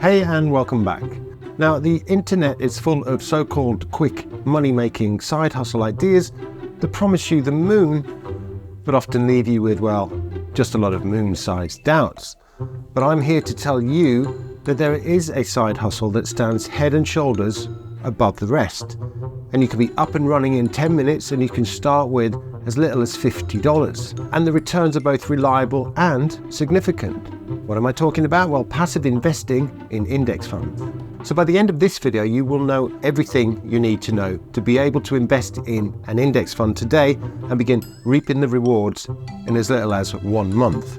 Hey and welcome back. Now, the internet is full of so-called quick money-making side hustle ideas that promise you the moon, but often leave you with, well, just a lot of moon-sized doubts. But I'm here to tell you that there is a side hustle that stands head and shoulders above the rest. And you can be up and running in 10 minutes and you can start with as little as $50. And the returns are both reliable and significant. What am I talking about? Well, passive investing in index funds. So by the end of this video, you will know everything you need to know to be able to invest in an index fund today and begin reaping the rewards in as little as 1 month.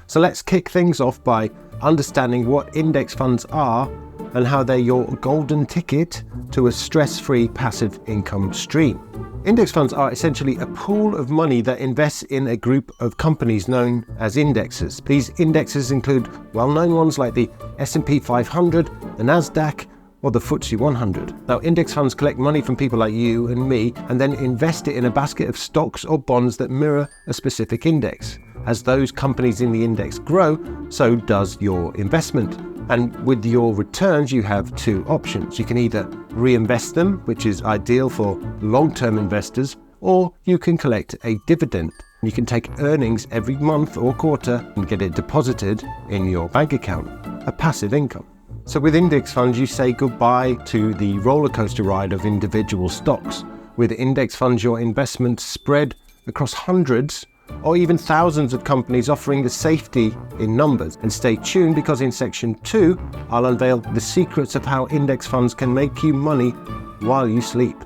So let's kick things off by understanding what index funds are and how they're your golden ticket to a stress-free passive income stream. Index funds are essentially a pool of money that invests in a group of companies known as indexes. These indexes include well-known ones like the S&P 500, the Nasdaq, or the FTSE 100. Now, index funds collect money from people like you and me and then invest it in a basket of stocks or bonds that mirror a specific index. As those companies in the index grow, so does your investment. And with your returns, you have two options. You can either reinvest them, which is ideal for long-term investors, or you can collect a dividend. You can take earnings every month or quarter and get it deposited in your bank account, a passive income. So with index funds, you say goodbye to the roller coaster ride of individual stocks. With index funds, your investments spread across hundreds or even thousands of companies, offering the safety in numbers. And stay tuned, because in section 2, I'll unveil the secrets of how index funds can make you money while you sleep.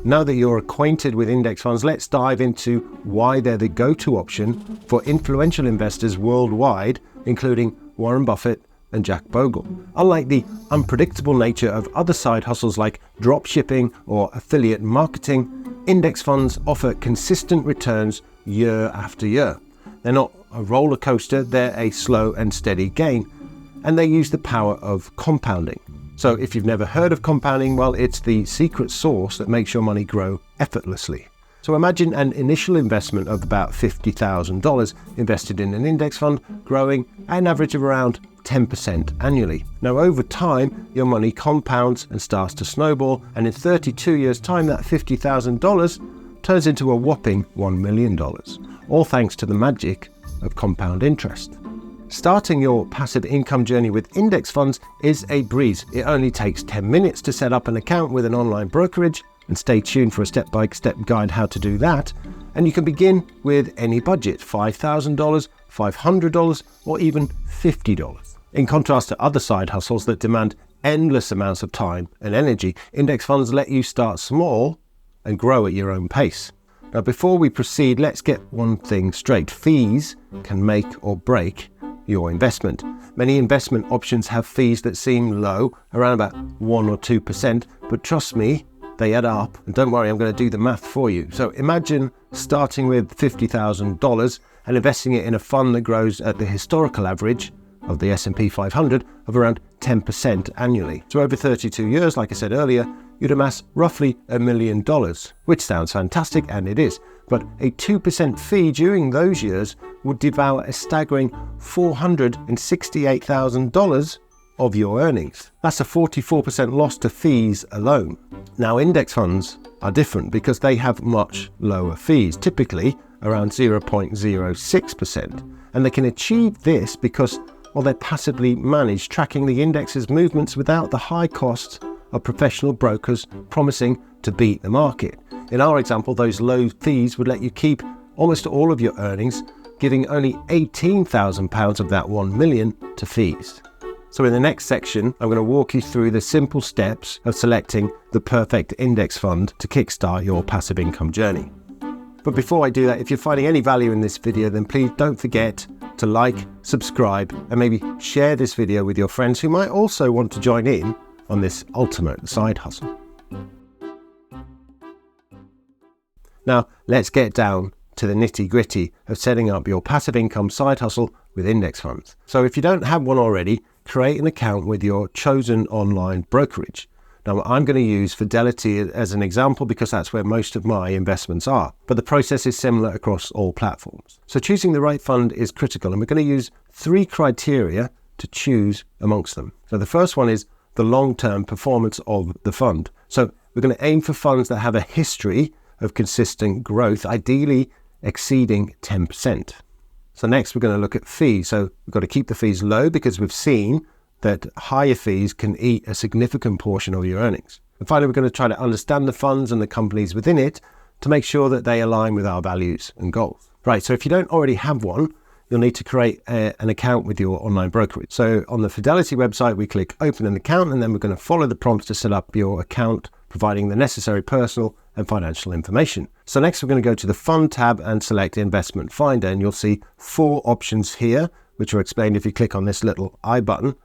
Now that you're acquainted with index funds, let's dive into why they're the go-to option for influential investors worldwide, including Warren Buffett and Jack Bogle. Unlike the unpredictable nature of other side hustles like drop shipping or affiliate marketing, index funds offer consistent returns year after year. They're not a roller coaster, they're a slow and steady gain, and they use the power of compounding. So if you've never heard of compounding, well, it's the secret sauce that makes your money grow effortlessly. So imagine an initial investment of about $50,000 invested in an index fund, growing at an average of around 10% annually. Now, over time, your money compounds and starts to snowball, and in 32 years' time, that $50,000 turns into a whopping $1 million, all thanks to the magic of compound interest. Starting your passive income journey with index funds is a breeze. It only takes 10 minutes to set up an account with an online brokerage, and stay tuned for a step-by-step guide how to do that. And you can begin with any budget, $5,000, $500, or even $50. In contrast to other side hustles that demand endless amounts of time and energy, index funds let you start small and grow at your own pace. Now, before we proceed, let's get one thing straight. Fees can make or break your investment. Many investment options have fees that seem low, around about 1 or 2%, but trust me, they add up. And don't worry, I'm going to do the math for you. So imagine starting with $50,000 and investing it in a fund that grows at the historical average of the S&P 500 of around 10% annually. So over 32 years, like I said earlier, you'd amass roughly $1 million, which sounds fantastic, and it is. But a 2% fee during those years would devour a staggering $468,000 of your earnings. That's a 44% loss to fees alone. Now, index funds are different because they have much lower fees, typically around 0.06%. And they can achieve this because, well, they're passively managed, tracking the index's movements without the high costs of professional brokers promising to beat the market. In our example, those low fees would let you keep almost all of your earnings, giving only £18,000 of that $1 million to fees. So in the next section, I'm going to walk you through the simple steps of selecting the perfect index fund to kickstart your passive income journey. But before I do that, if you're finding any value in this video, then please don't forget to like, subscribe, and maybe share this video with your friends who might also want to join in on this ultimate side hustle. Now, let's get down to the nitty-gritty of setting up your passive income side hustle with index funds. So if you don't have one already, create an account with your chosen online brokerage. Now, I'm going to use Fidelity as an example because that's where most of my investments are, but the process is similar across all platforms. So choosing the right fund is critical, and we're going to use 3 criteria to choose amongst them. So the first one is the long-term performance of the fund. So we're going to aim for funds that have a history of consistent growth, ideally exceeding 10%. So next we're going to look at fees. So we've got to keep the fees low because we've seen that higher fees can eat a significant portion of your earnings. And finally, we're going to try to understand the funds and the companies within it to make sure that they align with our values and goals. Right, so if you don't already have one, you'll need to create an account with your online brokerage. So on the Fidelity website, we click open an account, and then we're going to follow the prompts to set up your account, providing the necessary personal and financial information. So next we're going to go to the Fund tab and select Investment Finder, and you'll see 4 options here, which are explained if you click on this little I button.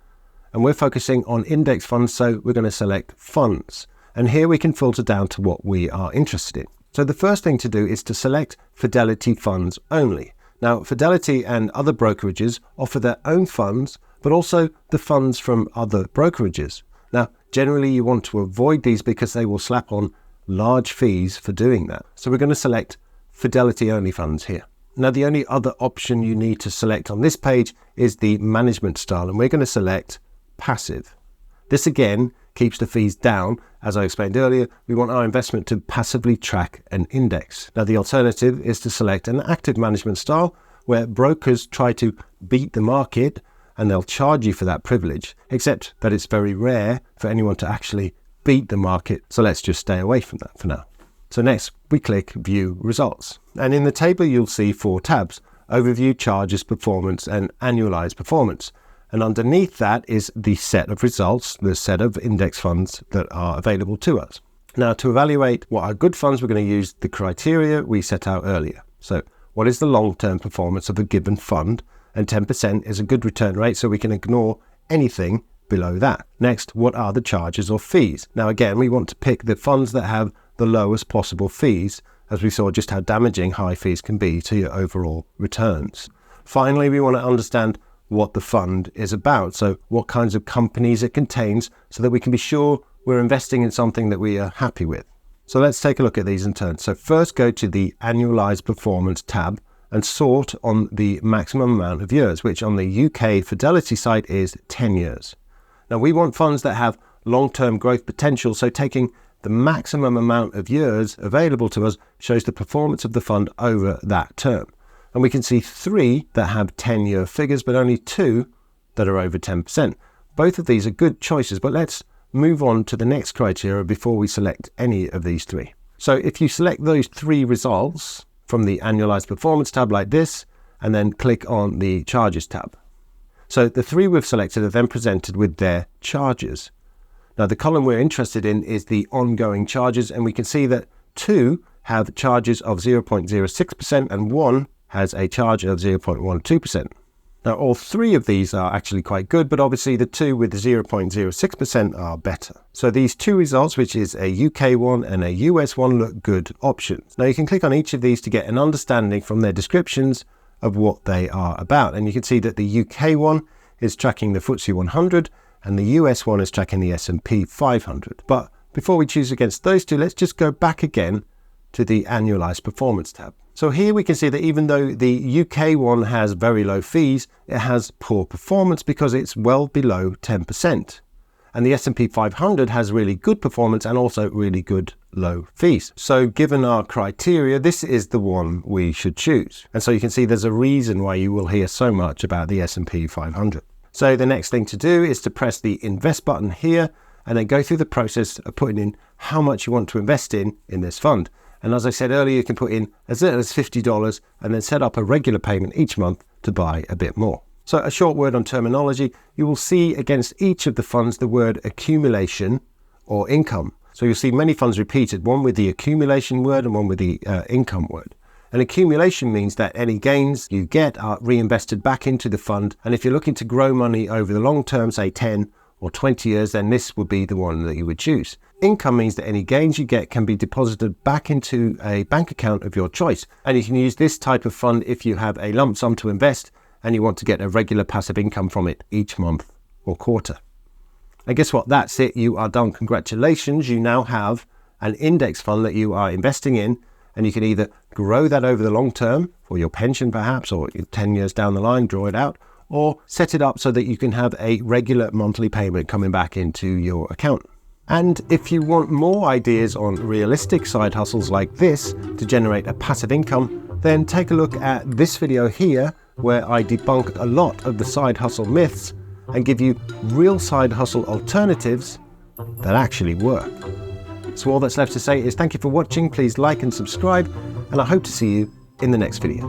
And we're focusing on index funds, so we're going to select funds. And here we can filter down to what we are interested in. So the first thing to do is to select Fidelity funds only. Now, Fidelity and other brokerages offer their own funds, but also the funds from other brokerages. Now, generally you want to avoid these because they will slap on large fees for doing that. So we're going to select Fidelity only funds here. Now, the only other option you need to select on this page is the management style, and we're going to select passive. This again keeps the fees down. As I explained earlier, we want our investment to passively track an index. Now, the alternative is to select an active management style where brokers try to beat the market and they'll charge you for that privilege, except that it's very rare for anyone to actually beat the market. So let's just stay away from that for now. So next we click View Results. And in the table you'll see 4 tabs: Overview, Charges, Performance, and Annualized Performance. And underneath that is the set of results, the set of index funds that are available to us. Now, to evaluate what are good funds, we're going to use the criteria we set out earlier. So what is the long-term performance of a given fund? And 10% is a good return rate, so we can ignore anything below that. Next, what are the charges or fees? Now, again, we want to pick the funds that have the lowest possible fees, as we saw just how damaging high fees can be to your overall returns. Finally, we want to understand what the fund is about, so what kinds of companies it contains, so that we can be sure we're investing in something that we are happy with. So let's take a look at these in turn. So first go to the Annualized Performance tab and sort on the maximum amount of years, which on the UK Fidelity site is 10 years. Now we want funds that have long-term growth potential, so taking the maximum amount of years available to us shows the performance of the fund over that term. And we can see 3 that have 10-year figures, but only 2 that are over 10%. Both of these are good choices, but let's move on to the next criteria before we select any of these 3. So if you select those 3 results from the Annualized Performance tab like this, and then click on the Charges tab. So the 3 we've selected are then presented with their charges. Now the column we're interested in is the ongoing charges, and we can see that 2 have charges of 0.06% and 1 has a charge of 0.12%. Now all 3 of these are actually quite good, but obviously the 2 with 0.06% are better. So these 2 results, which is a UK one and a US one, look good options. Now you can click on each of these to get an understanding from their descriptions of what they are about. And you can see that the UK one is tracking the FTSE 100 and the US one is tracking the S&P 500. But before we choose against those 2, let's just go back again to the Annualized Performance tab. So here we can see that even though the UK one has very low fees, it has poor performance because it's well below 10%. And the S&P 500 has really good performance and also really good low fees. So given our criteria, this is the one we should choose. And so you can see there's a reason why you will hear so much about the S&P 500. So the next thing to do is to press the Invest button here and then go through the process of putting in how much you want to invest in this fund. And as I said earlier, you can put in as little as $50 and then set up a regular payment each month to buy a bit more. So a short word on terminology, you will see against each of the funds the word accumulation or income. So you'll see many funds repeated, one with the accumulation word and one with the income word. And accumulation means that any gains you get are reinvested back into the fund. And if you're looking to grow money over the long term, say 10 or 20 years, then this would be the one that you would choose. Income means that any gains you get can be deposited back into a bank account of your choice. And you can use this type of fund if you have a lump sum to invest and you want to get a regular passive income from it each month or quarter. And guess what? That's it. You are done. Congratulations. You now have an index fund that you are investing in, and you can either grow that over the long term for your pension perhaps, or 10 years down the line, draw it out, or set it up so that you can have a regular monthly payment coming back into your account. And if you want more ideas on realistic side hustles like this to generate a passive income, then take a look at this video here, where I debunk a lot of the side hustle myths and give you real side hustle alternatives that actually work. So all that's left to say is thank you for watching. Please like and subscribe, and I hope to see you in the next video.